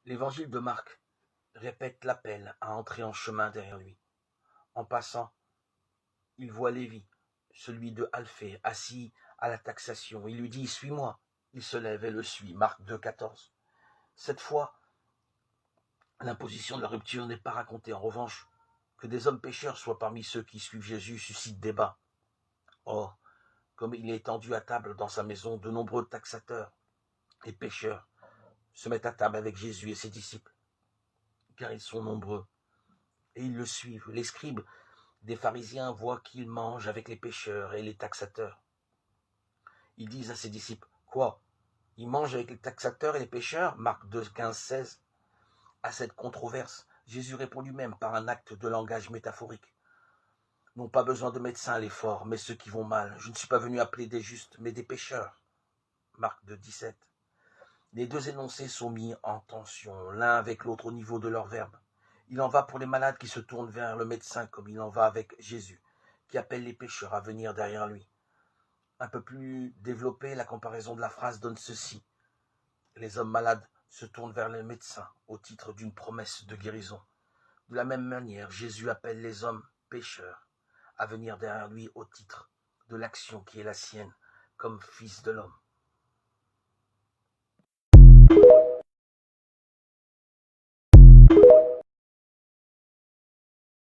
L'évangile de Marc répète l'appel à entrer en chemin derrière lui. En passant, il voit Lévi, celui de Alphée, assis à la taxation. Il lui dit « Suis-moi ». Il se lève et le suit. Marc 2,14. Cette fois, l'imposition de la rupture n'est pas racontée. En revanche, que des hommes pécheurs soient parmi ceux qui suivent Jésus suscite débat. Or, comme il est étendu à table dans sa maison, de nombreux taxateurs et pécheurs se mettent à table avec Jésus et ses disciples, car ils sont nombreux, et ils le suivent. Les scribes des pharisiens voient qu'il mange avec les pécheurs et les taxateurs. Ils disent à ses disciples, « Quoi ? Il mange avec les taxateurs et les pécheurs ?» Marc 2, 15, 16. À cette controverse, Jésus répond lui-même par un acte de langage métaphorique. « N'ont pas besoin de médecins les forts, mais ceux qui vont mal. Je ne suis pas venu appeler des justes, mais des pécheurs. » Marc 2, 17. Les deux énoncés sont mis en tension, l'un avec l'autre au niveau de leur verbe. Il en va pour les malades qui se tournent vers le médecin, comme il en va avec Jésus, qui appelle les pécheurs à venir derrière lui. Un peu plus développé, la comparaison de la phrase donne ceci. Les hommes malades se tournent vers le médecin au titre d'une promesse de guérison. De la même manière, Jésus appelle les hommes pécheurs à venir derrière lui au titre de l'action qui est la sienne comme fils de l'homme.